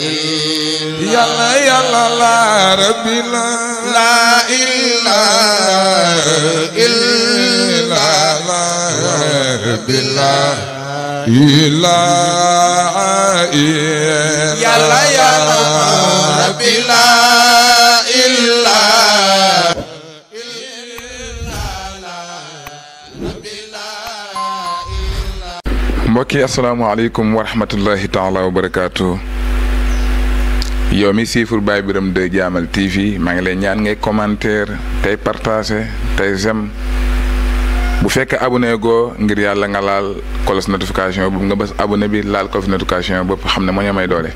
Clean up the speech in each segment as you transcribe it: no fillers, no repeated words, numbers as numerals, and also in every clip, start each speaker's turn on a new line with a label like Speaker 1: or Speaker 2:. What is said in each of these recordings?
Speaker 1: يلا يلا لا ربي لا إله إلا لا ربي لا إله يلا يلا ربي لا إله
Speaker 2: mbokk yi asalaamaaleykum wa rahmatullahi taala wa barakaatu. yow mi siifur Baye Birame 2 Jaamal TV maa ngi lay ñaan ngay commentaire tey partager tey j'aime bu fekkee abonné goo ngir yàlla nga laal cloche notification boobu nga bës abonné bi laal cloche notification boobu xam ne moo ñu may doole.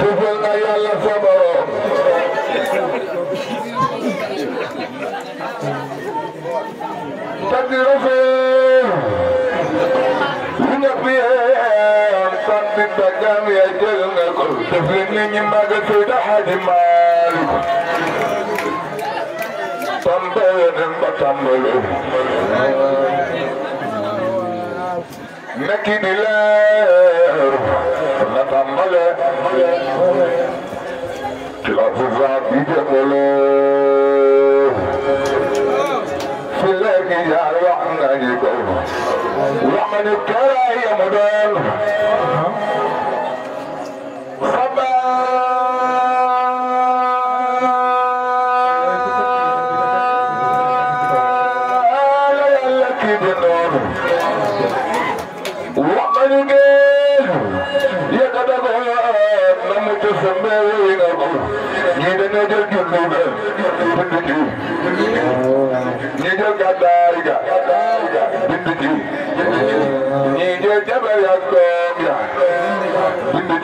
Speaker 1: tufal na yàlla sa borom tagdi rafet lu ñëpp yéen sant tagam ya jël nga ko def leen ni ñi màgg Seydi Hadji Malick tàmbale dem ba tàmbale nekki di leer na tàmbale ci la fu zaat bi jëmale fi léegi jaar wax nañu ko wax nañu keraay yamu doon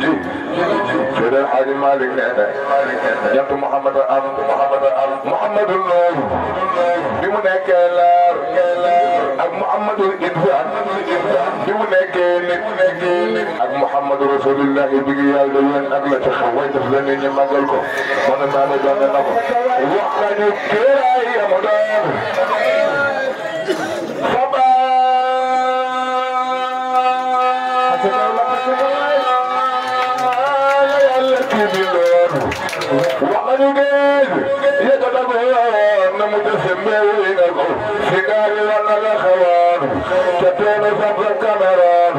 Speaker 1: Seydi Hadji Malick nee na ñett Muhammad Nuur bi mu nekkee leer ak Muhammadul Insan bi mu nekkee nit ak Muhammadu Rasulullah bi ngi yàlla yéen ak la ca xaw way def la nit ñi màggal ko mën naa ne doon na ko wax nañu kéeraay yamu doon waxañu géej yëkkata ko na mu dese mbéy na ko si gaari wala nga xawaanu ca teenu sant caméran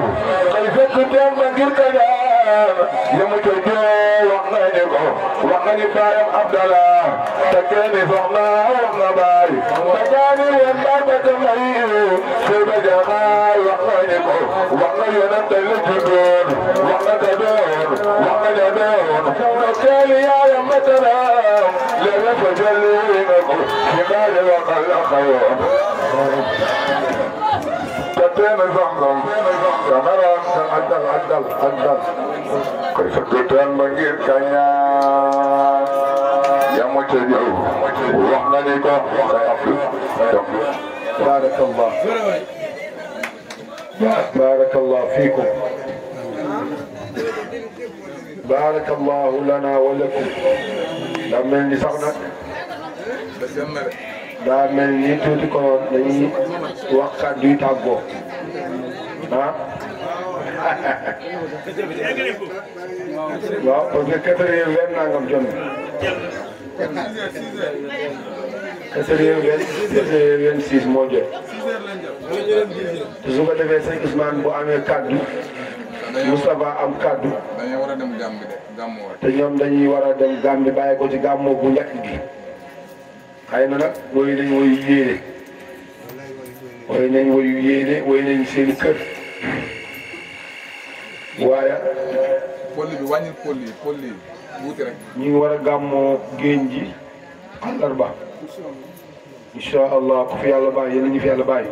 Speaker 1: kay fekk teen ba ngir kañaan yamu ca joo wax nañu ko wax nañu baayam Abdallah te keeni soxna wax na baay ba jaani woon baay ba ca may sey ba jaxaay wax nañu ko wax na yonente li juddoon wax na ka doon wax na ja doon na keeni yaayam matalaam léegi fa jëli na ko si baay waxal la xayoon te teeni soxna caméran addal koy fekk teen ba ngir kañaan yamu ca jëw wax nañu ko barakallah barakallah fiikum barakallahu lana wa lakum daa mel ni sax nag daa mel ni tuuti ko dañuy wax kàddu yu tàggoo ah waaw parce que 4h20 nangam jot na 4h26 moo jot te su ko defee sëñ Ousmane bu amee kaddu Moustapha am kaddu
Speaker 2: dañoo war a dem Gàmbi de gàmmoo
Speaker 1: te ñoom dañuy war a dem Gàmbi bàyyi ko ci gàmmoo bu njëkk gi xëy na nag woy nañ woyu yéene woy nañ woyu yéene woy nañ seen kër waaye
Speaker 2: polli bi wàññil polli wuuti rek
Speaker 1: ñu ngi war a gàmmoo géej gi àllarba incha allah ku fi yàlla bàyyi yéen ñu fi yàlla bàyyi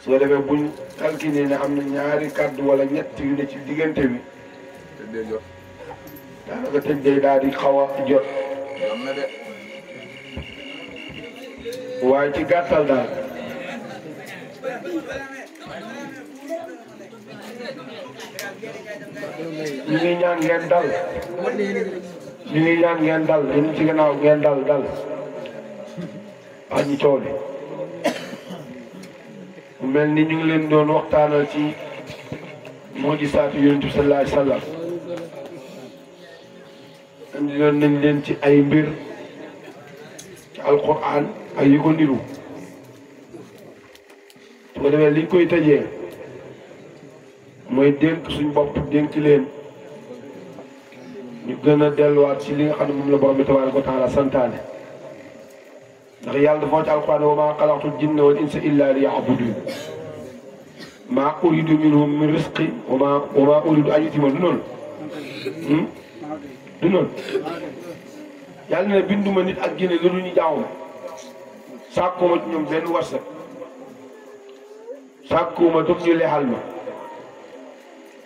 Speaker 1: su ko defee buñ calculé ne am na ñaari kàddu wala ñett yu ne ci diggante bi
Speaker 2: te dee jot
Speaker 1: daanaka tëj day daal di xaw a jot
Speaker 2: am na de
Speaker 1: waaye ci gàttal daal ñu ngi ñaan ngeen dal ñu ngi ñaan ngeen dal dañu ci gannaaw ngeen dal ak ñi coow li mu mel ni ñu ngi leen doon waxtaanal ci mujisaatu Yonent bi sallallahu alayhi wa sallam andi loon nañ leen ci ay mbir ci alquran ak yu ko niru su ko defee liñ koy tëjee mooy dénk suñ bopp dénk leen ñu gën a delluwaat ci li nga xam ne moom la borom bi tabaaraka wa taala santaane ndax yàlla dafa wax ci alquran wa maa xalaqtul jinna wal insa illa liya'budun maa uridu minhum min rizqin wa maa uridu an yutimma du noonu du noonu yàlla ne binduma nit ak jinne lu dul ñu jaamu sàkkuma ci ñoom benn warsak
Speaker 3: sàkkuuma dum ñu leexal ma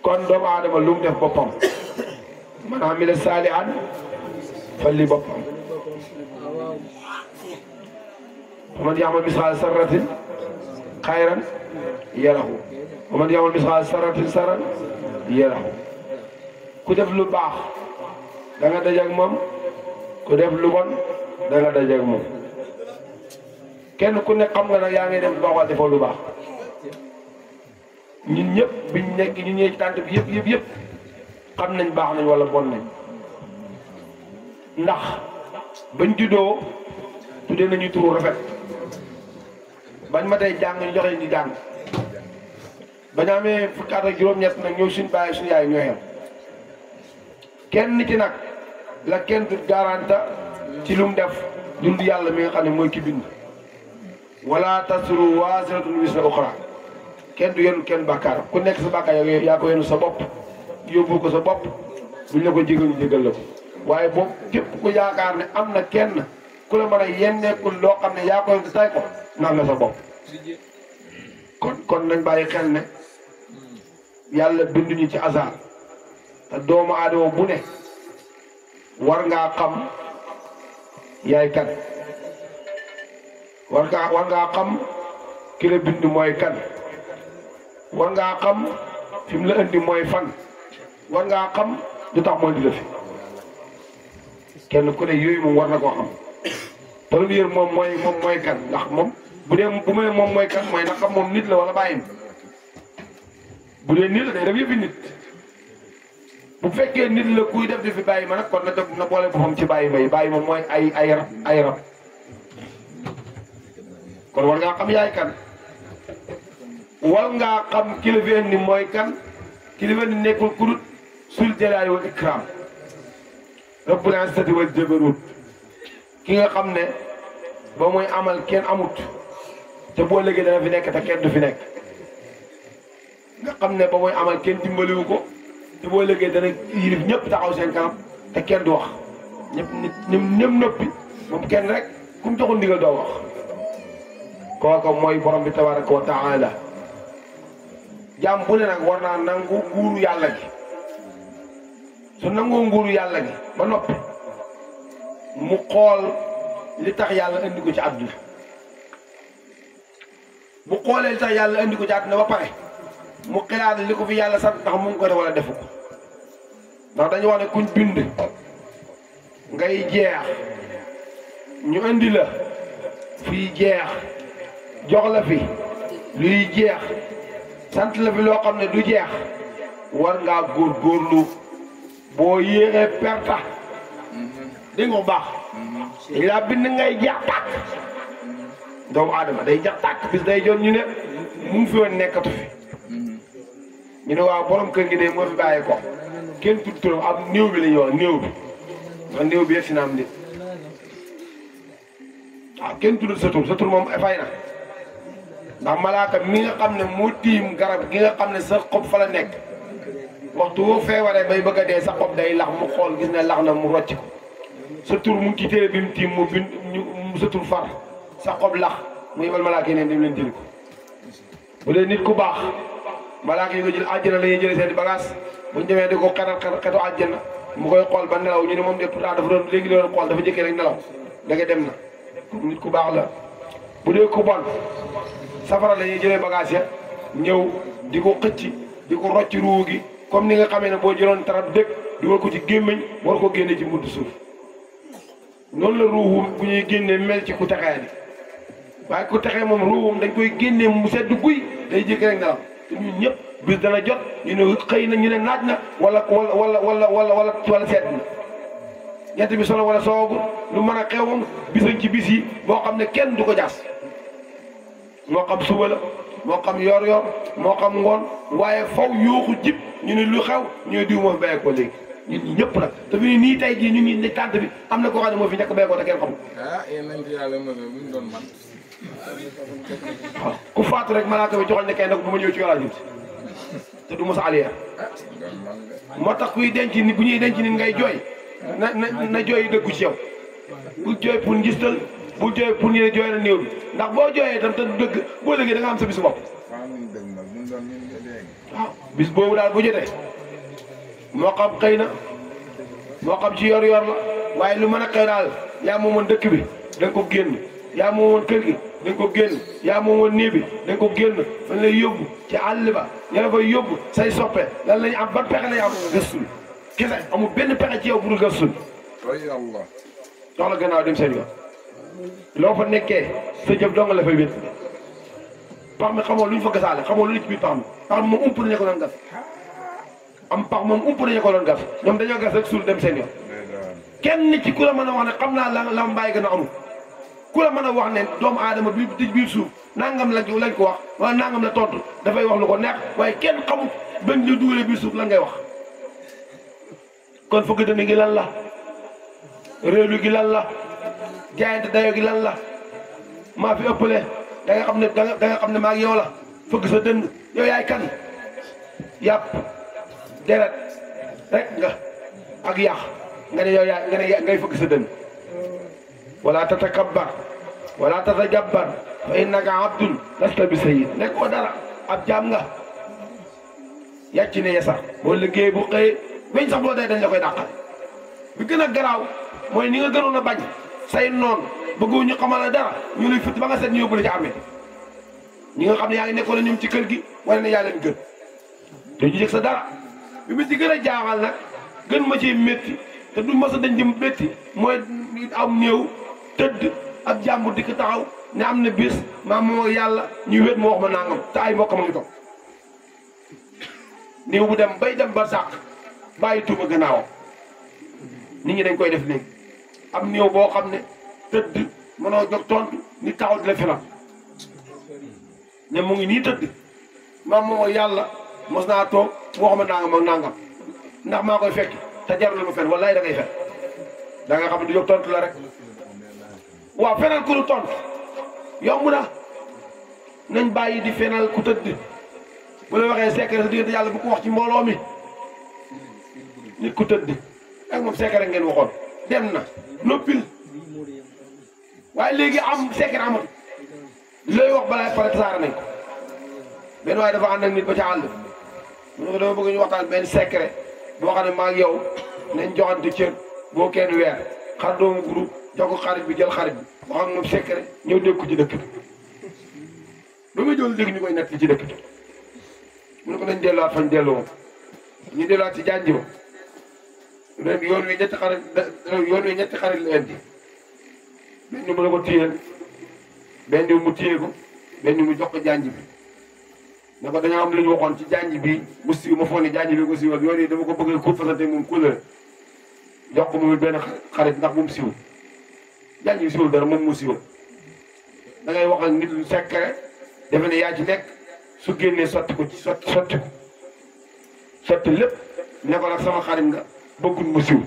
Speaker 3: kon doomu aadama lu mu def boppam man amila saalihan falli boppam man ya'mal misqaala sarratin xayran yarahu wa man ya'mal misqaala sarratin sarran yarahu ku def lu baax da nga daje ak moom ku def lu bon da nga daje ak moom kenn ku nekk xam nga nag yaa ngi def baaxal defoo lu baax ñun ñëpp biñ nekk ñu ñëwee ci tànt bi yëpp xam nañ baax nañ wala bon nañ ndax bañ juddoo tuddee nañu turu rafet bañ ma tey jàng ñu joxe ñu jàng bañ amee fukki at ak juróom-ñett nag ñëw suñ bàyyi suñu yaay ñoo yem kenn ci nag la kenn du garanta ci lu mu def dund yàlla mi nga xam ne mooy ki bind wala tasru waasiratun wisra uxra kenn du yenu kenn bàkkaar ku nekk sa bàkkaar yaa ko yenu sa bopp yóbbu ko sa bopp buñ la ko jégal ñu jégal la ko waaye boobu képp ku yaakaar ne am na kenn ku la mën a yenneekul loo xam ne yaa koy tay ko naan la sa bopp kon nañ bàyyi xel ne yàlla binduñu ci hasard te doomu aadama bu ne war ngaa xam yaay kan war ngaa xam ki la bind mooy kan war ngaa xam fi mu la indi mooy fan war ngaa xam lu tax mooy di la fi kenn ku ne yooyu moom war na koo xam première moom mooy kan ndax moom bu ma ne moom mooy kan mooy ndax xam moom nit la wala bàyyi bu dee nit la day def yëfi nit bu fekkee nit la kuy def di fi bàyyi ma nag kon na boole boppam ci bàyyi ma mooy ay rab kon war ngaa xam yaay kan war ngaa xam kilifa ni mooy kan kilifa ni nekkul kudut sul jalaali wal ikram rabbul izzati wal jabarut ki nga xam ne ba muy amal kenn amut te boo léegi dana fi nekk te kenn du fi nekk nga xam ne ba muy amal kenn dimbaliwu ko te boo léegi dana yilif ñëpp taxaw seen kanam te kenn du wax ñëpp noppi moom kenn rek ku mu joxul ndigal doo wax kooku mooy borom bi tabaraka wa taala jaam bu ne nag war naa nangu nguuru yàlla gi su nangoo nguuru yàlla gi ba noppi mu xool li tax yàlla indi ko ci àdduna bu xoolee li tax yàlla indi ko ci àdduna ba pare mu xalaat li ko fi yàlla sant ndax mu ngi ko def wala defu ko ndax dañu wax ne kuñ bind ngay jeex ñu indi la fii jeex jox la fi luy jeex sant la fi loo xam ne du jeex war ngaa góorgóorlu boo yéexee perta dégg nga bu baax dañ laa bind ngay jeex tàkk doomu aadama day jeex tàkk bis day jot ñu ne mu ngi fi woon nekkatu fi ñu ne waaw borom kër gi de moo fi bàyyi ko kenn tudd turam am néew bi la ñuy wax néew bi ndax néew bi yegg si na am nit waaw kenn tuddul sa tur moom fay na ndax malaaka mi nga xam ne moo tiim garab gi nga xam ne sa xob fa la nekk waxtu woo feebaree bay bëgg a dee sa xob day lax mu xool gis ne lax na mu rocc ko sa tur mu ngi ci téere bi mu tiim mu bind sa tur far sa xob lax mu yebal malaaka yi ne dem leen jëli ko bu dee nit ku baax malaaka yi nga jël àjjana la ñuy jëlee seen i bagage buñ demee di ko xetu àjjana mu koy xool ba nelaw ñu ne moom de pourtant dafa doon léegi doon xool dafa jëkkee rek nelaw danga dem na nit ku baax la bu dee ku bon safara la ñuy jëlee bagage ya ñëw di ko xëcc di ko rocc ruu gi comme ni nga xamee ne boo jëloon tarab dëkk dugal ko ci gémmiñ war ko génne ci mudd suuf noonu la ruuxum bu ñuy génnee mel ci ku texee ni waaye ku texee moom ruuxum dañ koy génnee mu sedd guy day jékki rek nelaw te ñun ñëpp bis dana jot ñu ne xëy na ñu ne naaj na wala sedd na ñett bi solo wala soogu lu mën a xew moom bisañ ci bis yi boo xam ne kenn du ko jaas moo xam suba la moo xam yor-yor moo xam ngoon waaye faw yooxu jib ñu ne lu xew ñooy diw moo fi béyee ko léegi ñun ñëpp nag te fi nii tey jii ñu ngi ne tànt bi am na koo xam ne moo fi njëkk béyee ko te kenn xamul.
Speaker 2: ah yéen nañ ci yàlla mos a buñ doon man.
Speaker 3: waaw ku faatu rek malaaka bi joxoon ne kay nag bu ma ñëw ci wàllu te du mos a aliya moo tax kuy denc ni bu ñuy denc nit ngay jooy na jooy dëggu ci yow bul jooy pour ngistal bul jooy pour ñu ne jooy na néew bi ndax boo jooyee itam te du dëgg boo léegi da nga am sa bisu bopp waaw bis boobu daal bu jotee moo xam xëy na moo xam ci yor-yor la waaye lu mën a xëy daal yaa moomoon dëkk bi da nga ko génn yaa moomoon kër gi da nga ko génn yaa moomoon nii bi da nga ko génn fan lay yóbbu ci àll ba ña la fay yóbbu say soppe lan lañu am ban pexe lañu am gëstul kese amul benn pexe ci yow bu dul gëstul.
Speaker 2: Allah
Speaker 3: dox la gannaaw dem seen yoon loo fa nekkee sa jëf dong la fay wét pax mi xamoo lu ñu fa gasaale xamoo lu ñu ci biir pax mi moom ump nañu ko doon gas am pax moom ump nañu ko doon gas ñoom dañoo gas rek suul dem seen yoon kenn ci ku la mën a wax ne xam naa la mbaay gën a amul ku la mën a wax ne doomu aadama bi ci biir suuf nangam lañ ko wax wala nangam la tontu dafay wax lu ko neex waaye kenn xamul bañ ñu dugalee biir suuf lan ngay wax kon fukki dënn gi lan la réew gi lan la jaayante dayo gi lan la maa fi ëppale da nga xam ne maa ngi yow la fëgg sa dënn yow yaay kan yàpp deret rek nga ak yàq nga ne yow yaay nga ne ngay fëgg sa dënn wala tatakabbar wala tatajabbar fa innaka abdun lasta bi sayyid nekkoo dara ab jaam nga yàcc ne ya sax boo liggéey bu xëyee weñ sax boo dee dañ la koy dàqal bi gën a garaaw mooy ni nga gënoon a bañ say noonu bëggu ñu xamal la dara ñu lay fitt ba nga seet ñu yóbbu la ci armée ñi nga xam ne yaa ngi nekkoon ñoom ci kër gi wala ne yaa leen gën te ñu yëg sa dara bi mu ci gën a jaaxal nag gën ma ci métti te du ma sa dañ di métti mooy am néew tëdd ak jàmbur di ko taxaw ne am na bis maam moo yàlla ñuy wét ma wax ma nangam te ay mbokk ma ngi toog néew bu dem bay dem ba sàq bàyyi tuuma gannaawam nit ñi dañ koy def léegi am néew boo xam ne tëdd mënoo jóg tontu ni taxaw di la filam ne mu ngi nii tëdd maam moo yàlla mos naa toog mu wax ma nangam ak nangam ndax maa koy fekk te jarul ma fen wallaay da ngay fen da nga xam ne du jóg tontu la rek waaw fenal ku lu tontu yomb na nañ bàyyi di fenal ku tëdd bu la waxee secret sa diggante yàlla bu ko wax ci mbooloo mi nit ku tëdd ak moom secret ngeen waxoon dem na noppil waaye léegi am secret amatu looy wax balaa pare tasaare nañ ko benn waaye dafa ànd ak nit ba ca àll mu ne ko dama bëgg ñu waxtaan benn secret boo xam ne maa ngi yow nañ joxante cër boo kenn weer xar doomu groupe jox ko xarit bi jël xarit bi wax ak moom secret ñëw dégg ko ci dëkk bi ba muy jël dégg ñu koy nekk ci dëkk bi mu ne ko nañ delluwaat fañ dellu woon ñu delluwaat ci jànji ba ren yoon wi ñetti xarit la indi benn mu ne ko téyeel benn mu téye ko benn mu jox ko jànji bi ne ko dañoo am lu ñu waxoon ci jànji bi mu siiw ma foog ne jànji bi ko siiwal yoon yi dama ko bëgg a fasante moom couleur jox ko moom benn xarit ndax moom siiwul jànji bi siiwul dara moom mu siiwal da ngay wax ak nit lu secret defe ne yaa ci nekk su génnee sotti ko ci sotti lépp ne ko nag sama xarit nga bëggul mu siiw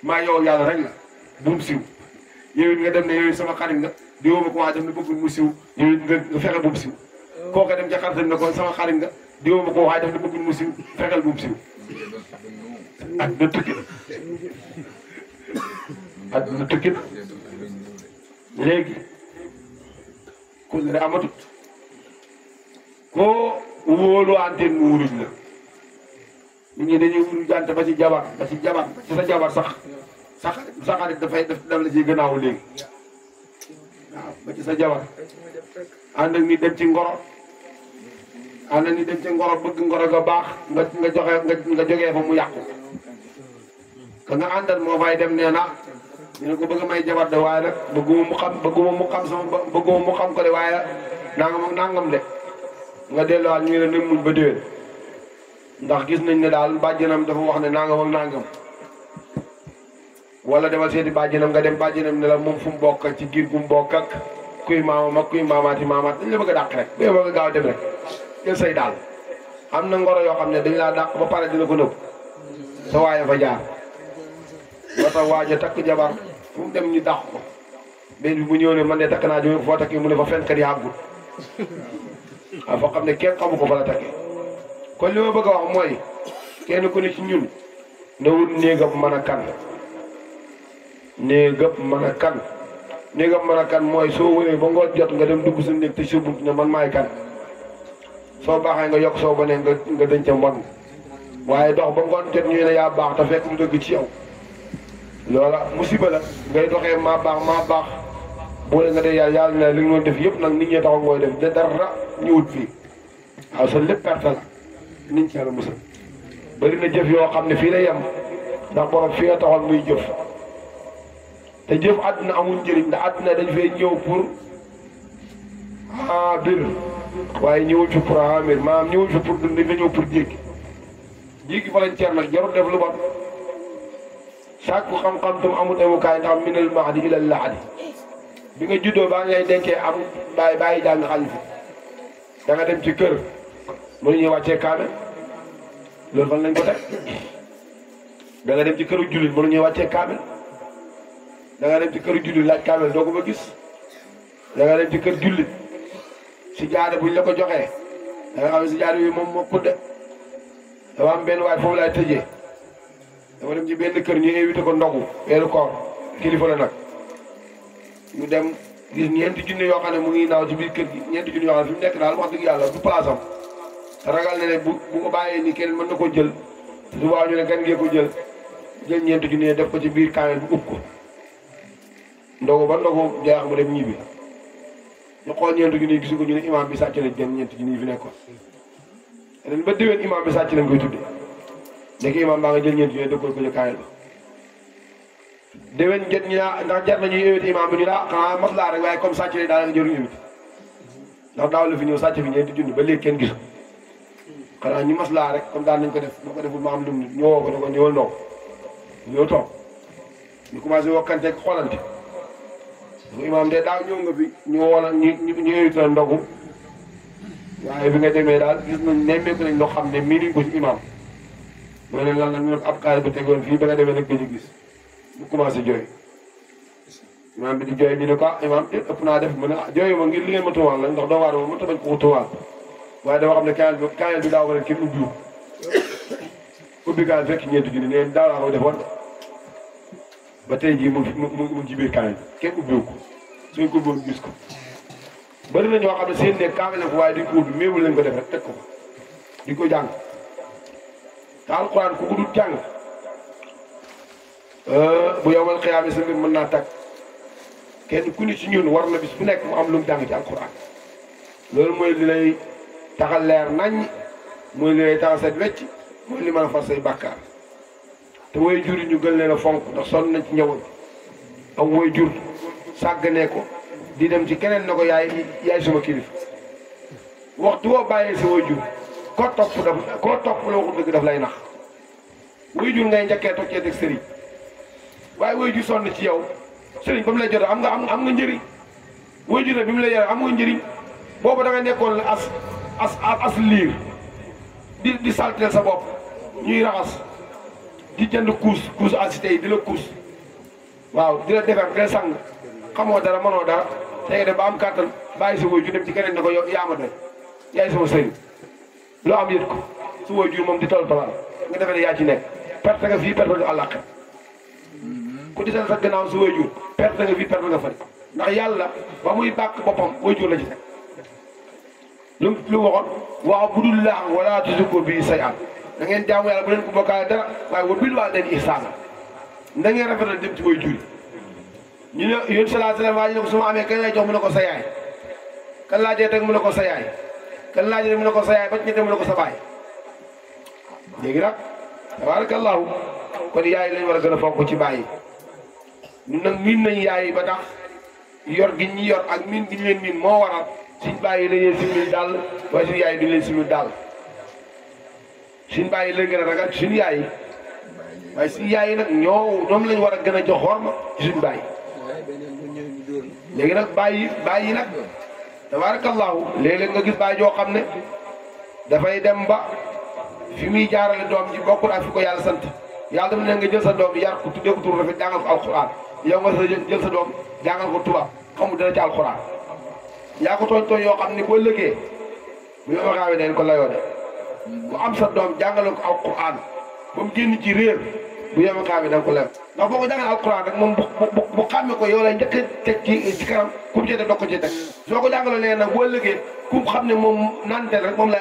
Speaker 3: maa yow yàlla rek la bu mu siiw yow it nga dem ne yow sama xarit nga di woo ma ko waa dem ne bëggul mu siiw yow it nga fexe bu mu siiw kooka dem ca xaritam ne ko sama xarit nga di woo ma ko waa def ne bëggul mu siiw fexeel bu mu siiw àdduna tukki àdduna tukki léegi kóllëre amatut koo wóolu antenne mu wuruj la nit ñi dañuy wuruj ante ba ci jabar ba ci sa jabar sax sa xarit dafay def la ci gannaaw léegi waaw ba ci sa jabar ànd ak ni dem ci ngoro ànd ak ni dem ci ngoro bëgg ngoro ga baax nga jógee fa mu yàqu ka nga àndal moo fay dem nee na ñu ne ko bëgg may jabar de waaye nag bëgguma mu xam ko de waaye nangam de nga delluwaat ñu ne muñ ba déwén ndax gis nañ ne daal bàjjenam dafa wax ne nangam ak nangam wala demal seeti bàjjenam nga dem bàjjenam ne la moom fu mu bokk ak ci giir gu mu bokk ak kuy maamam ak kuy maamaati maamaat dañ la bëgg a dàq rek ba bëgg a gaaw dem rek jël say daal am na ngoro yoo xam ne dañ laa dàq ba pare dina ko nëbb sa waaye fa jaar moo tax waaja takk jabar fu mu dem ñu dàq ko benn bi mu ñëw ne man de takk naa jóge foo takkee mu ne fa fenkat yàggul waaw foo xam ne kenn xamu ko fa la takkee kon li ma bëgg a wax mooy kenn ku ne ci ñun na wut néegam mën a kan néegam mën a kan néegam mën a kan mooy soo wëree ba ngoon jot nga dem dugg sa néeg te sa bunt ne man maay kan soo baaxee nga yokk soo bonee nga denc mbon waaye dox ba ngoon jot ñu ne yaa baax te fekk mu dëgg ci yow loola musiba la ngay doxee maa baax boole nga de yàlla ne li nga doon def yëpp nag nit ñi taxaw ngooy def de dara ñëwut fii waaw sa lépp perte la niñ ci yàlla musal bëri na jëf yoo xam ne fii la yem ndax borom fi nga taxoon muy jëf te jëf àdduna amul njëriñ ndax àdduna dañ fee ñëw pour bir waaye ñëwuñ fi pour amir maanaam ñëwuñ fi pour dund dañ fa ñëw pour jéggi volontaire nag jarul def lu bon sàkku xam-xam tam amul emukaay ndax minal mahdi ilal lahadi bi nga juddoo baa ngay denkee am bàyyi jàng xalifi da nga dem ci kër mënu ñuy wàccee kaamel loolu fan lañ ko teg da nga dem ci këru jullit mënu ñuy wàccee kaamel da nga dem ci këru jullit laaj kaamel doo ko ba gis da nga dem ci kër jullit si jaade buñ la ko joxee da nga xam ne si jaade bi moom moo kudde dafa am benn waay foofu laay tëjee dama dem ci benn kër ñu invité ko ndogu weeru koor kilifa la nag ñu dem gis ñeenti junne yoo xam ne mu ngi naaw ci biir kër gi ñeenti junne yoo xam ne fi mu nekk daal wax dëgg yàlla du place am ragal na ne bu ko bàyyee ni kenn mën na ko jël su boobaa ñu ne gan ngee ko jël ñeenti junne def ko ci biir kaamel bu ub ko ndogu ba ndogu jeex mu dem ñibbi ñu xool ñeenti junne gisu ko ñu ne imam bi sàcc na jën ñeenti junne yi fi nekkoon ren ba déwén imam bi sàcc lañ koy tudde léegi imam baa nga jël ñeenti junne dëggal ko ci kaamel ba déwén jot ñu naa ndax jar nañuy invité imam bi ñu naa xanaa maslaa rek waaye comme sàcc lay daal nga jëruñu invité ndax daaw la fi ñëw sàcc fi ñeenti junne ba léegi kenn gisu xanaa ñu maslaa rek comme daal nañ ko def boo ko deful ma am lum nit ñëwoo ko ne ko ñëwal ndox ñëw toog ñu commencé wokkante ak xoolante imam de daaw ñëw nga fi ñu wala ñu invité la ndogu waaye bi nga demee daal gis nañ nemmeeku nañ loo xam ne miinuñ ko ci imam mooy leen lan la ñu ne ab kaay bu tegoon fii ba nga demee nag gëj gis mu commencé jooy imam bi di jooy ñu ne ko imam te ëpp naa def mu ne jooy ma ngir li ngeen ma tuumaal la ndax doomu aadama mënta bañ ko tuumaal waaye dama xam ne kaayal bi daaw ba ren kenn ubbiwu ubbi kaayal fekk ñeenti junni neen daaw laa ko defoon ba tey jii mu ci biir kaayal kenn ubbiwu ko suñ ko ubbiwoon gis ko bëri na ñoo xam ne seen nekk kaamel ko waaye duñ ko ubbi méewul lañ ko def rek teg ko di ko jàng te alxuraan ku ko dul jàng bu yowmal xiyaama sa mbir mën naa tag kenn ku ni ci ñun war na bis bu nekk mu am lu mu jàng ci alxuraan loolu mooy li lay taxal leer naññ mooy li lay taxal set wecc mooy li mën a far say bàkkaar te way jur yi ñu gën leen a fonk ndax sonn nañ ci njaboot am way jur sàgganee ko di dem ci keneen na ko yaay suma kilifa waxtu boo bàyyee sa way jur koo topp la waxul dëgg daf lay nax way jur ngay njëkkee toccee dëgg sëriñ waaye way jur sonn ci yow sëriñ ba mu lay jotee am nga njëriñ way jur bi mu lay yore am nga njëriñ boobu da nga nekkoon as liir di salteel sa bopp ñuy raxas di jënd kuus assité yi di la kuus waaw di la defar di la sang xamoo dara mënoo dara te nga dem ba am kàttan bàyyi sa waajur dem ci keneen ne ko yow yaa ma doy yaay sama sëriñ loo am yët ko su waajur moom di toll plan nga defee ne yaa ci nekk perte nga fii perte nga àllaaxira ku di seen sa gannaaw su waajur perte nga fii perte nga fari ndax yàlla ba muy bàkk boppam waajur la ci teg lu waxoon wa'budullaah wala tushriku bihi shay'an da ngeen jaamu yàlla bu leen ko bokkaale dara waaye wa bil waalidayni ihsaana da ngeen rafetal dem ci waajur ñu ne yéen sallallahu alayhi wa sallam waa ji ne ko su ma amee kan lay jox mu ne ko sa yaay kan laa jee teg mu ne ko sa yaay kan laa jee mu ne ko sa yaay ba ci ñette mu ne ko sa baay léegi nag tabaarakallaahu kon yaay lañ war a gën a fonk ci baay yi ñun nag miin nañ yaay ba tax yor gi ñi yor ak miin gi ñu leen miin moo waral suñ baay yi dañuy simil daal waaye suñu yaay yi duñ leen simil daal suñ baay yi lañ gën a ragal suñu yaay yi waaye suñu yaay yi nag ñoom lañ war a gën a jox xorma ci suñu baay léegi nag bàyyi nag tabaarakallaahu léeg-léeg nga gis bàyyi joo xam ne dafay dem ba fi muy jaarale doom ji bokkul ak fi ko yàlla sant yàlla dama ne nga jël sa doom yar ko tuddee ko tur rafet jàngal ko alxuraan yow nga jël sa doom jàngal ko tubaab xamul dara ci alxuraan yaa ko tooñ yoo xam ne boo lëgee bu yow xaawee dañ ko layoo de bu am sa doom jàngale ko alxuraan ba mu génn ci réer bu yow xaawee dañ ko lew ndax boo ko jàngalee alquran rek moom bu xàmmee ko yow lay njëkk a teg ci kanam ku mu ci teg doo ko ci teg soo ko jàngalee nee nag boo lëggee ku mu xam ne moom nante rek moom lay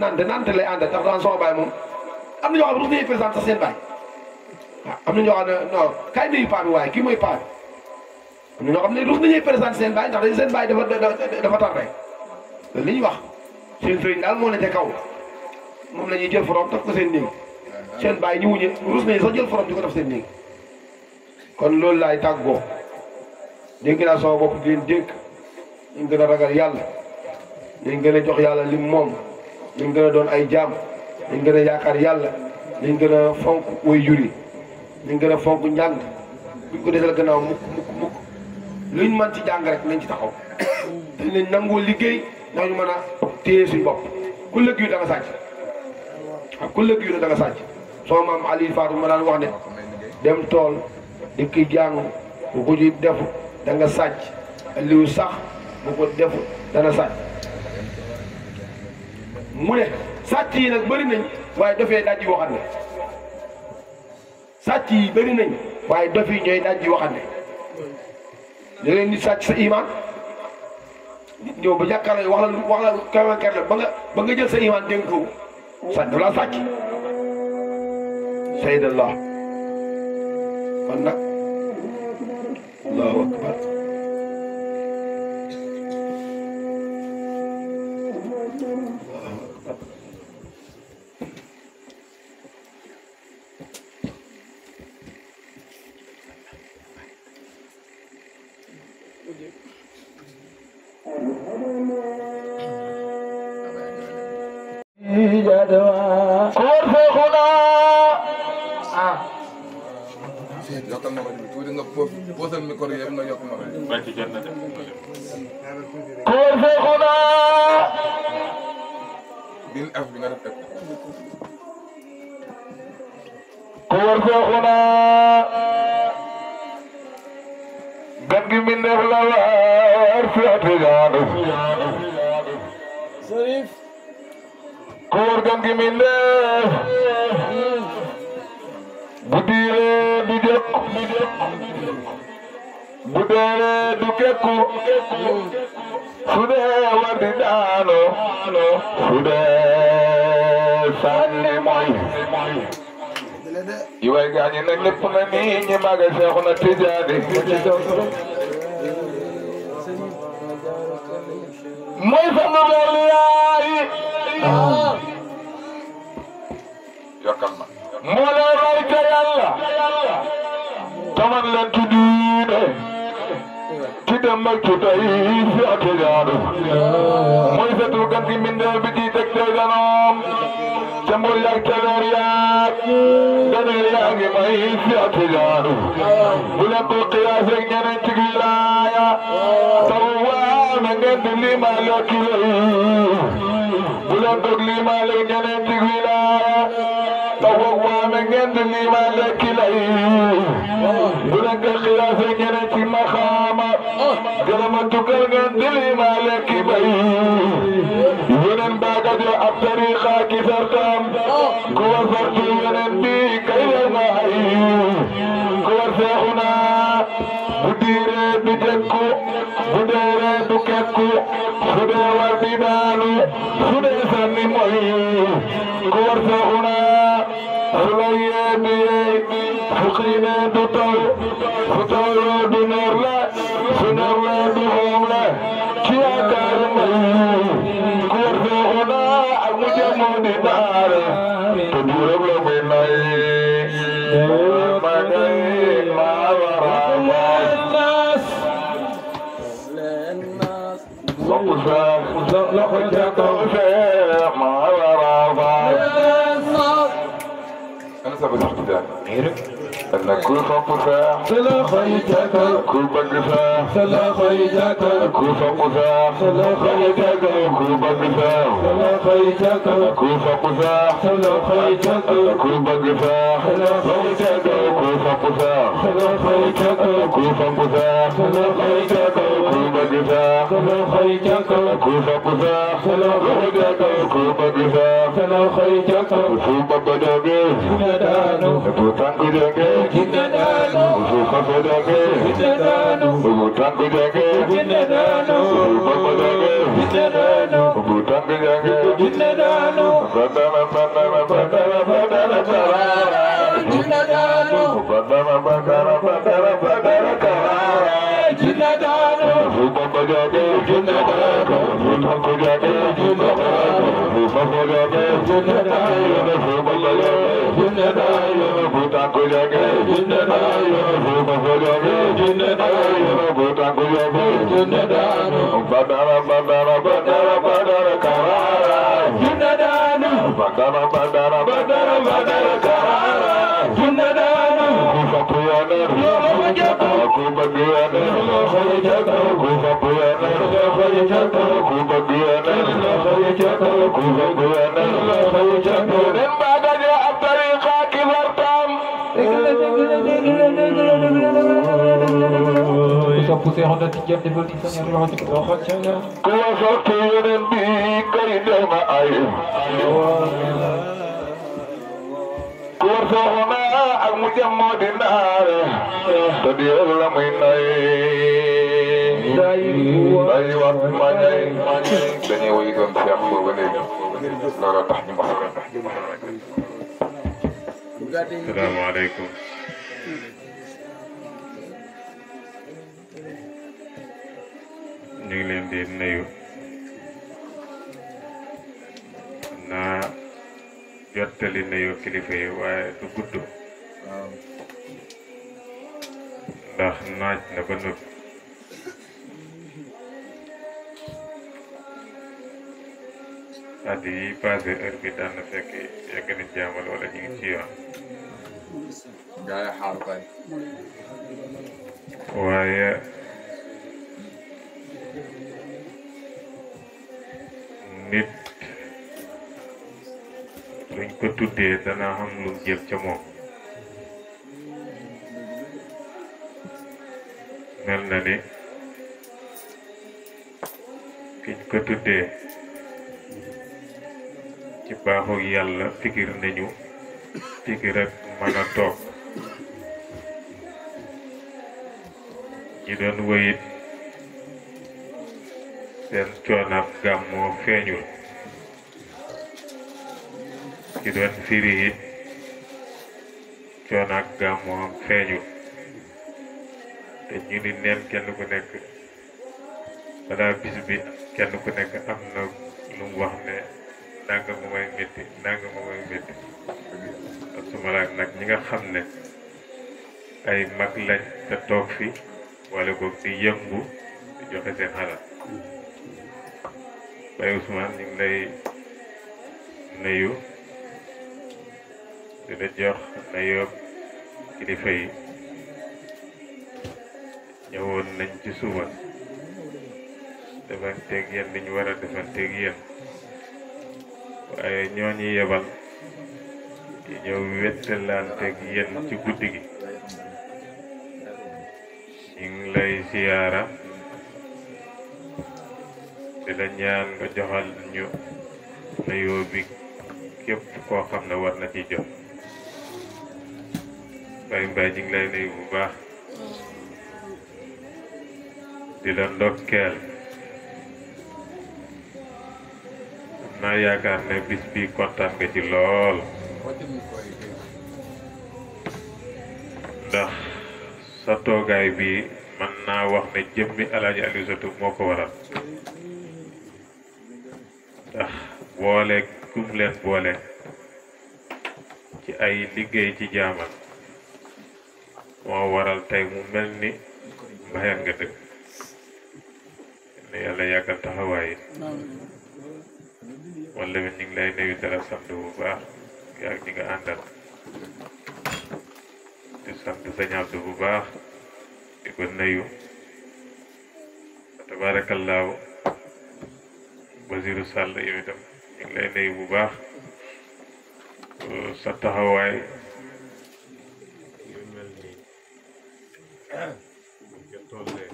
Speaker 3: ànd nante lay ànd tax daan sama baay moom am na ñoo xam ne rus nañuy présenté sax seen baay waaw am na ñoo xam ne non kaay nuyu paa bi waaye kii mooy paa bi am na ñoo xam ne rus nañuy présenté seen baay ndax seen baay dafa tar rek li ñuy wax seen sëriñ daal moo ne ca kaw moom la ñuy jël forom def ko seen néeg seen baay ñu wuñe rus nañu sax jël forom di ko def seen néeg kon loolu laay tàggoo dégg naa sama bopp di leen dénk ñu gën a ragal yàlla ñu gën a jox yàlla lim moom ñu gën a doon ay jaam ñu gën a yaakaar yàlla ñu gën a fonk way juri ñu gën a fonk njàng buñ ko desal gannaaw mukk luñ mën ci jàng rek nañ ci taxaw dañ leen nangoo liggéey ndax ñu mën a téye suñ bopp ku lëg yu da nga sàcc waaw ku lëg yu da nga sàcc soo maam Aliou Fatou ma daan wax ne dem tool di ki jàng bu ko ci defu da nga sàcc Aliou sax bu ko defu dana sàcc mu ne sàcc yi nag bëri nañ waaye dafee daj yi waxat ne sàcc yi bëri nañ waaye dof yi ñooy daj yi waxat ne léeg-léeg nit sàcc sa iman nit ñëw ba jàkkaarloo wax la kawanker la ba nga jël sa iman dénk ko sàcc dafa laa sàcc sayyidallah kon nag allahu akbar
Speaker 2: yokkal ma ko tuuti nga posal micro yëpp nga yokk ma ko. bàcc jot na dem. koor feexuna. bin af bi nga def teg. koor feexuna. gan gi mi neex la waar feete jaanu. Sarif. koor gan gi mi neex. bu diiree du jëkk bu deeree du kekku su dee war di daano su dee sànni mooy yi way gaañi nag lépp na nii ñi maga Seexuna Tijaani mooy sama bool yaay yokkal ma moo leen roy ca yàlla taman leen ci diine ci dem ak ci tey fi ak jaadu mooy setu gan gi mbindeel bi ci teg tey danoom ca mbur yaag ca leer yaag ganeel yaa ngi may fi ak jaadu bu leen ko qiyaas ak ñeneen ci wilaaya taw waa na ngeen di limaale ak lay bu leen ko limaale ak ñeneen ci wilaaya taw waa na ngeen di limaale ak lay bu leen ko qiyaas ak ñeneen ci maxaama gërëma tukkal ngeen di limaale ak bay yeneen baagajo ab tariqa ki sartam ku war sartu yeneen bi kay leen ma ay ku war Seexuna bu diiree du jekku bu deeree du kekku su dee war di daanu su dee sànni mooy ku war Seexuna su la yee du yeey su xiinee du taw su tawloo du noor la su noor la du xoom la ci yaakaar may ku war Seexuna ak mu jamoo di daare te du rek la muy nay أنا كل فوق ساعة سلا خيتك كل بق ساعة سلا خيتك كل فوق ساعة سلا خيتك كل بق ساعة سلا خيتك كل فوق ساعة سلا خيتك كل بق ساعة سلا خيتك كل فوق ساعة سلا خيتك كل فوق ساعة سلا خيتك كل بق ساعة
Speaker 1: خيتك كوفا كوفا خيتك كوفا كوفا خيتك كوفا بداغي جندانو بوتان كوجاغي جندانو كوفا بداغي جندانو بوتان كوجاغي جندانو كوفا بداغي جندانو بوتان كوجاغي جندانو بدانا بدانا بدانا بدانا كرارا جندانو بدانا بدانا بدانا بدانا كرارا جندانو كوفا بداغي جندانو بوتان كوجاغي جندانو كوفا بداغي جندانو كوفا بداغي جندانو بوتان كوجاغي جندانو كوفا بداغي جندانو بوتان كوجاغي جندانو بدانا بدانا بدانا بدانا كرارا جندانو بدانا بدانا بدانا بدانا كرارا جندانو كوفا كويانا كوفا كويانا كوفا كويانا كوفا كويانا كوفا كويانا من بعد جاء الطريقة كبرتم
Speaker 4: Pusat Honda Tijan level design yang berhati kelokat saya.
Speaker 1: kuasa turunan di kaidam air kuasa hona ang mujammo dinar tadi alam inai dai wat manai dañuy woy doon cheikh boobu léegi loolu tax ñu wax
Speaker 5: Assalamualaikum. Ñu ngi leen di nuyu naa jottali nuyu kilifa yi waaye du gudd ndax naaj na ba noppi at yi passé heure bi daan na fekk yegg na jaamal wala ñu ngi ci yoon waaye nit luñ ko tuddee dana xam lu jël ca moom mel na ni kiñ ko tuddee ci baaxu yàlla fikir nañu fikir ak mën a toog ñi doon wéyit seen coonaab gàmmoo feeñul ki doon firi it coonaab gàmmoo feeñul te ñu ni neen kenn ku nekk balaa bis bi kenn ku nekk am na lu mu wax ne nanga mu may métti nanga mu may métti ak su ma laaj nag ñi nga xam ne ay mag lañ te toog fi wala boog di yëngu di joxe seen xalaat Baye Ousmane ñu ngi lay nuyu di la jox nuyoo kilifa yi ñëwoon nañ ci suba defanteeg yéen li ñu war a defanteeg yéen waaye ñoo ñi yebal di ñëw wettalanteeg yéen ci guddi gi ñu ngi lay siyaara di la ñaan nga joxal ñu nuyoo bi képp koo xam ne war na ci jot Baye Mbaye ñu ngi lay nuyu bu baax di la ndokkeel am naa yaakaar ne bis bi kontaan nga ci lool ndax sa toogaay bi mën naa wax ne jëmmi Alaaji Aliou Satou moo ko waral ndax boole gum leen boole ci ay liggéey ci jaamal moo waral tey mu mel ni mbayeen nga dëkk ne yàlla yàggal taxawaay wala ñu ngi lay nuyu dara sant bu baax yaa ñi nga àndal di sant Sëñ Abdou bu baax di ko nuyu tabaarakallaahu Basiru Sall yow itam ñu ngi lay nuyu bu baax sa taxawaay yu mel nii buñ ko tollee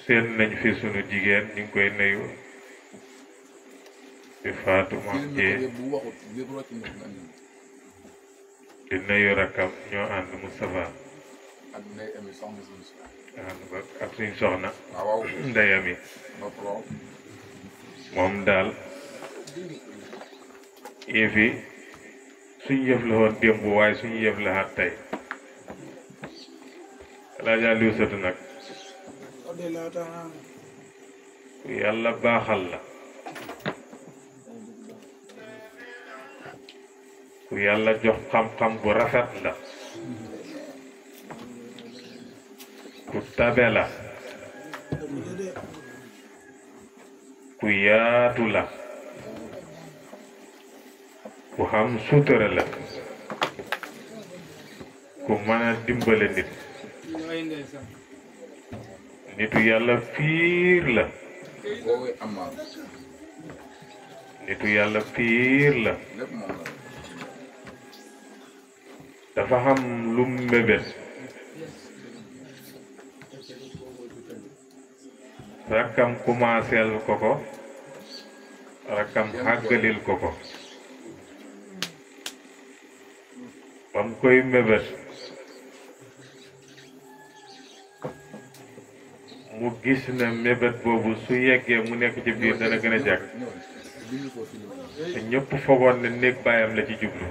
Speaker 5: seen nañ fi sunu jigéen ñu ngi koy nuyu di Fatou Mame Dieng di nuyu rakkam ñoo ànd Moustapha ànd ba ak suñ soxna ndeyam yi moom daal yëf yi suñ yëf la woon démb waaye suñu yëf la xaat tey Alaaji Aliou Sëtu nag ku yàlla baaxal la ku yàlla jox xam-xam bu rafet la ku tabe la ku yaatu la ku xam sutura la ku mën a dimbale nit nitu yàlla fiir la nitu yàlla fiir la dafa xam lu mébét rakkam commenceel ko ko rakkam xàggalil ko ko bam koy mébét mu gis ne mébét boobu su yeggee mu nekk ci biir dana gën a jàkk te ñëpp foogoon ne néeg baayam la ci jublu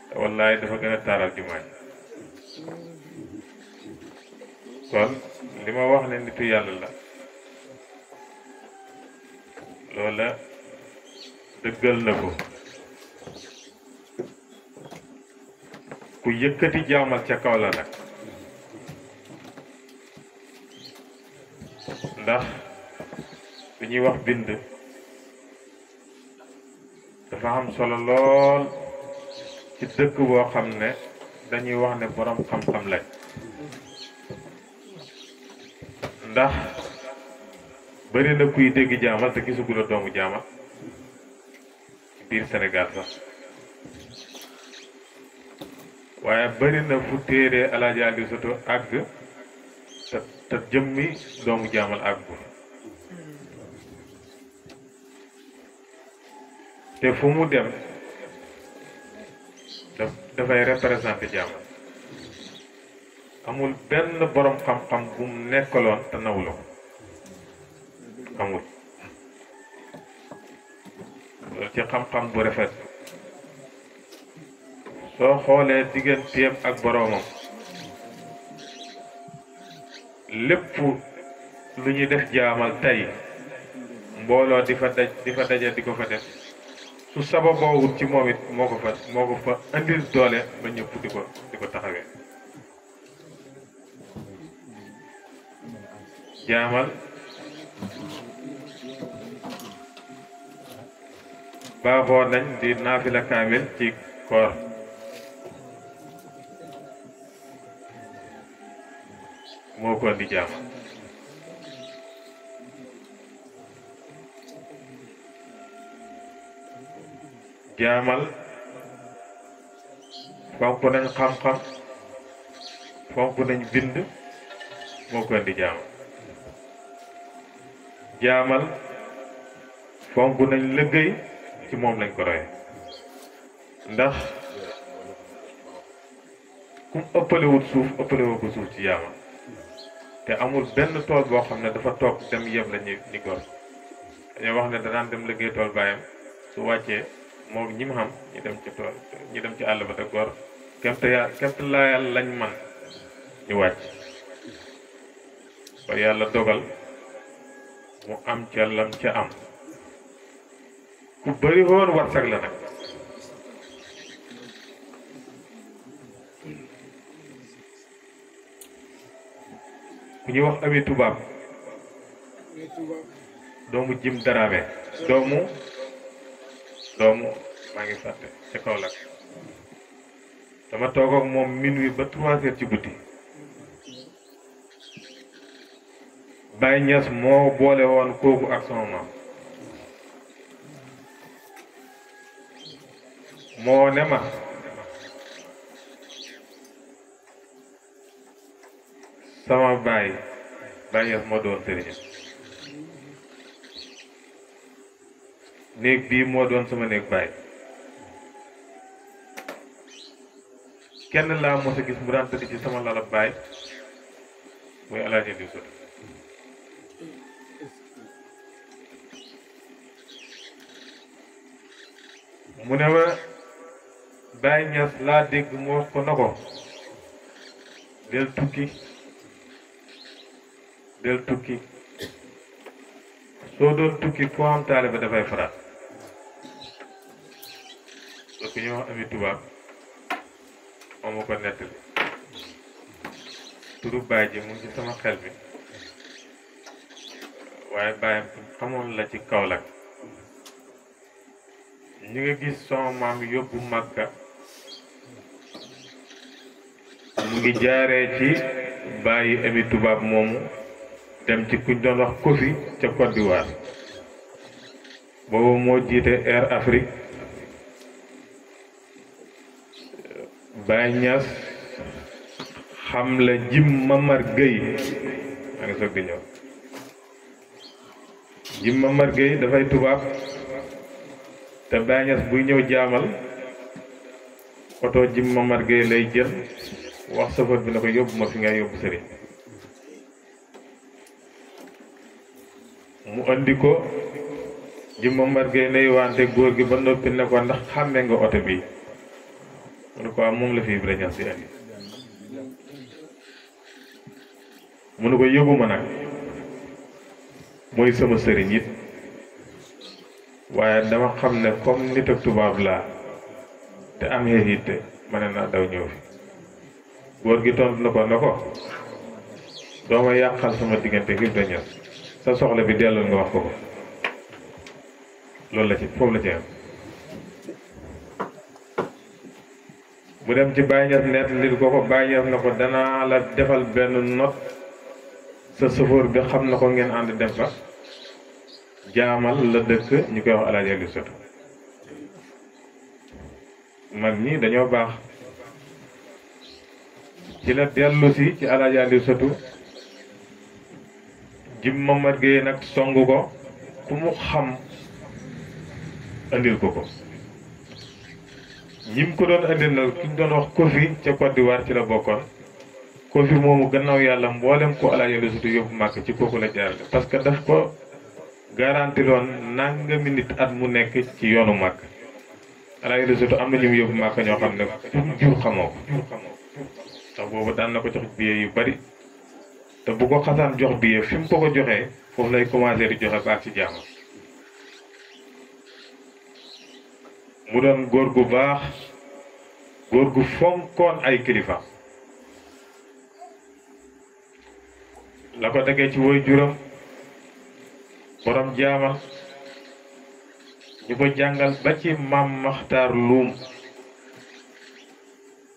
Speaker 5: te wallaay dafa gën a taaral jumaa kon li ma wax ne nitu yàlla la loola dëggal na ko ku yëkkati jaamal ca kaw la nag ndax li ñuy wax bind dafa am solo lool ci dëkk boo xam ne dañuy wax ne boroom xam-xam lañ ndax bari na kuy dégg jaamal te gisugula doomu jaamal ci biir Sénégal sax waaye bari na fu téere Alaaji Aliou Sëtu àgg te jëmmi doomu jaamal àggu te fu mu dem dafay représenté jaamal amul benn borom xam-xam bu mu nekkaloon te nawlu ko amul loolu ci xam-xam bu rafet soo xoolee digganteem ak boroomam lépp lu ñu def jaamal tey mbooloo di fa daje di ko fa def su sababoowut ci moom it moo ko fa andil doole ba ñëpp di ko taxawee jaamal baaxoo nañ di naafila kaamil ci koor moo ko di jaamal jaamal fonk nañ xam-xam fonk nañ bind moo ko di jaamal jaamal fonk nañ liggéey ci moom lañ ko roye ndax kum ëppalewut suuf ëppalewoo ko suuf ci jaamal te amul benn tool boo xam ne dafa toog dem yem la ñi gor dañoo wax ne danaan dem liggéey tool baayam su wàccee moo ñi mu xam ñu dem ci tool ñu dem ci àll ba te gor kemt laayal lañ man ñu wàcc ba yàlla dogal mu am ca lam ca am ku bari woon warsak la nag ku ñuy wax ami tubaab doomu jim daraame doomu maa ngi fàtte ca Kaolack dama toog ak moom minuit ba 3 heures ci guddi Baye Niass moo boole woon kooku ak sama maam moo ne ma sama baay Baye Niass moo doon sëriñam néeg bii moo doon sama néeg baay kenn laa mos a gis mu daan tëdd ci sama lala baay muy Alaaji Aliou Soto mu ne ma Baye Niass laa dégg mu wax ko na ko del tukki soo doon tukki koo am taalibe dafay faraat la ko ñu wax ami tubaab moo ma ko nettali turu baay ji mu ngi ci sama xel bi waaye baayam xamoon la ci Kaolack ñi nga gis sama maam yóbbu Makka mu ngi jaaree ci bàyyi ami tubaab moomu dem ci kuñ doon wax Kofi ca Côte d'Ivoire boobu moo jiite Air Afrique Baye Niass xam la Jim Mamar Gueye maa ngi soog di ñëw Jim Mamar Gueye dafay tubaab te Baye Niass buy ñëw jaamal oto Jim Mamar Gueye lay jël wax chauffeur bi na ko yóbbu ma fi ngay yóbbu sëriñ mu andi ko Jim Mamar Gueye nay wante góor gi ba noppi ne ko ndax xàmme nga oto bi mu ne ko am moom la fi Ibrahima Niass di andi mu ne ko yóbbu ma nag mooy sama sëriñ it waaye dama xam ne comme nit ak tubaab laa te am yitte ma ne naa daw ñëw fi góor gi tontu na ko doo ma yàqal sama diggante ak Ibrahima Niass sa soxla bi delloo nga wax ko loolu la ci foofu la ci am mu dem ci Baye Niass nett lil ko Baye Niass na ko danaa la defal benn note sa sëfoor bi xam na ko ngeen ànd dem fa jaamal la dëkk ñu koy wax Alaaji Aliou Soto mag ñi dañoo baax ci la dellu si ci Alaaji Aliou Soto Jim Mamar Gueye nag song ko ku mu xam andil ko ñim ko doon andil nag ki ñu doon wax Kofi ca Côte d'Ivoire ci la bokkoon Kofi moomu gannaaw yàlla mboolem ko Alaaji Aliou Soto yóbbu màkk ci kooku la jaarale parce que daf ko garanti loon nangami nit at mu nekk ci yoonu màkk Alaaji Aliou Soto am na ñu mu yóbbu màkk ñoo xam ne fu mu jur xamoo ko ndax boobu daan na ko jox billet yu bari te bu ko xasaan jox billet fi mu ko joxee foofu lay commencé di joxe baax ci jaamam mu doon góor gu baax góor gu fonkoon ay kilifa la ko tegee ci woy juróom borom jaamal ñu ko jàngal ba ci maam Maxtaar Luum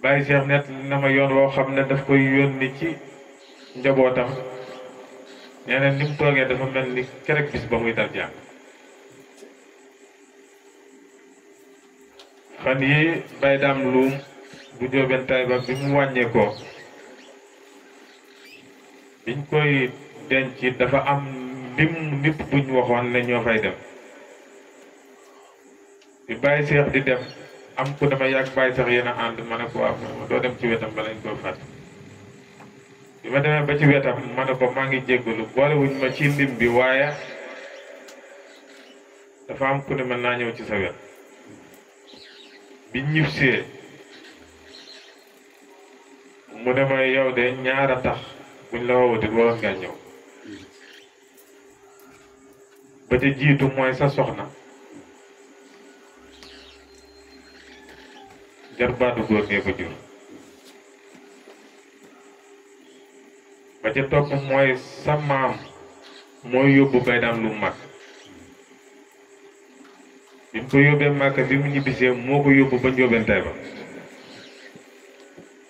Speaker 5: Baye Cheikh net na ma yoon woo xam ne daf koy yónni ci njabootam nee na ni mu toogee dafa mel ni kerek bis ba muy dal jàng fan yi Baye Daam Luum bu jóobeen tay ba bi mu wàññeekoo biñ koy denc dafa am lim nit buñ waxoon ne ñoo fay dem bi Baye Cheikh di dem am ku dama yàgg Baye Cheikh yéen a ànd ma ne ko waaw doo dem ci wetam ba lañ koy fàtt bi ma demee ba ci wetam ma ne ko maa ngi jéggalu boolewuñ ma ci lim bi waaye dafa am ku ne mën naa ñëw ci sa wet bi ñibbisee mu ne ma yow de ñaar a tax buñ la woowati waroon ngaa ñëw ba ca jiitu mooy sa soxna jarbaatu góor ngee ko jur ba ca topp mooy sa maam mooy yóbbu Baye Daam Luum mag bi mu ko yóbbee Màkka bi mu ñibbisee moo ko yóbbu ba Njóobeen Tayba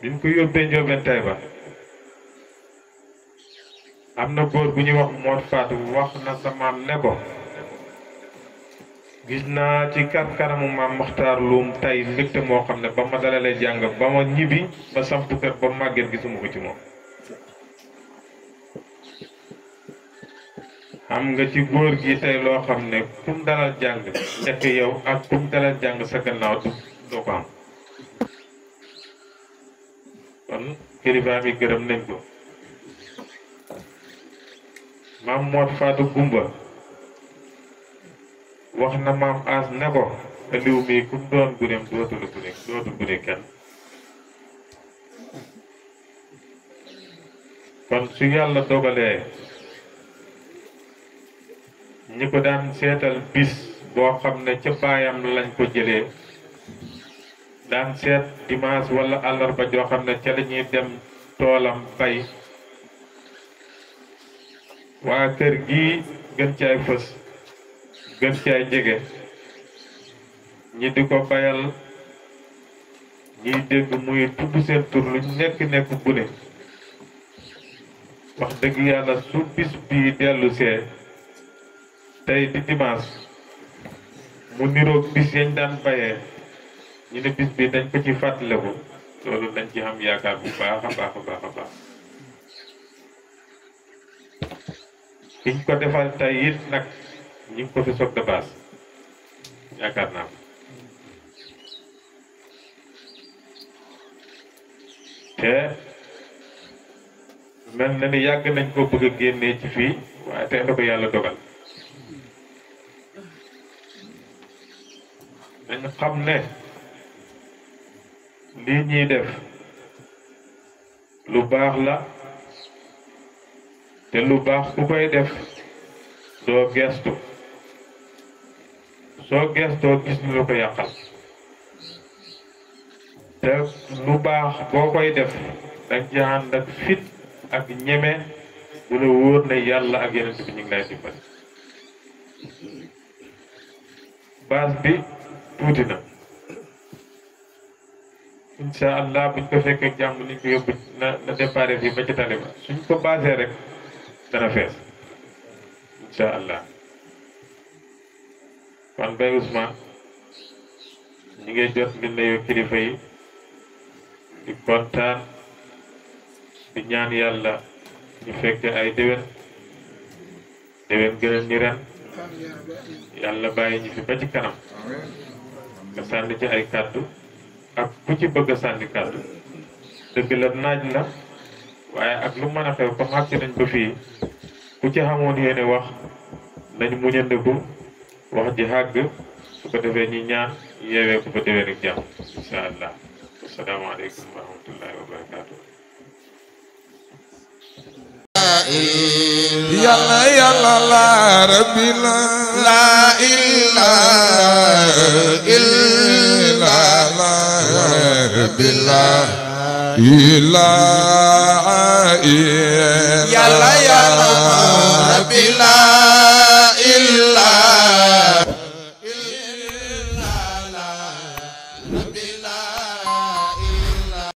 Speaker 5: bi mu ko yóbbee Njóobeen Tayba am na góor bu ñuy wax Mor Faatu wax na sa maam ne ko gis naa ci kanamu maam Maxtaar Luum tey mbégte moo xam ne ba ma dalalee jàng ba ma ñibbi ba samp kër ba màgget gisuma ko ci moom am nga ci góor gi tey loo xam ne kum dalal jàng njëkk yow ak kum dalal jàng sa gannaaw doo ko am kon kilifa bi gërëm nañ ko maam Mor Fatou Gumba wax na maam As ne ko Aliou mii kum doon guneem dootu gune kenn kon su yàlla dogalee ñi ko daan seetal bis boo xam ne ca baayam lañ ko jëlee daan seet dimanche wala àllarba joo xam ne ca la ñuy dem toolam bay waa kër gi gën caay fës gën caay jege ñi di ko bayal ñiy dégg muy tudd seen tur lu nekk gune wax dëgg yàlla su bis bii dellu see tey di dimanche mu niroog bis yañ daan bayee ñu ne bis bi dañ ko ci fàttaliku loolu dañ ci am yaakaar bu baax a baax a baax a baax kiñ ko defal tey it nag ñu ngi ko fi soog de base yaakaar naa ko te mel na ni yàgg nañ ko bëgg a génnee ci fii waaye tey la ko yàlla dogal dañ xam ne lii ñuy def lu baax la te lu baax ku koy def doo gestu soo gestoo gis ni la ko yàqal te lu baax boo koy def dañ ci ànd ak fit ak ñeme bu la wóor ne yàlla ak yeneen bi ñu ngi lay dimbali base bi tuuti na incha allah buñ ko fekkee jàmm niñ ko yóbbu na déparé fii ba ci tali ba suñ ko basé rek dana fees incha allah kon Baye Ousmane ñi ngay jot mbind yu kilifa yi di kontaan di ñaan yàlla ñu fekke ay déwén gënal ñu ren yàlla bàyyi ñu fi ba ci kanam nga sànni ci ay kàddu ak ku ci bëgg a sànni kàddu dëgg la naaj la waaye ak lu mën a xew comme àgg nañ ba fii ku ci xamoon yéene wax nañ muñandiku wax ji xàgg su ko defee ñi ñaan yeewee ko ba déwén ak jàmm incha allah asalaamaaleykum wa rahmatullahi wa barakaatu.
Speaker 2: yàlla yàlla la rabbi la ilaha illa la rabbi la ilaha illa yàlla yàlla rabbi la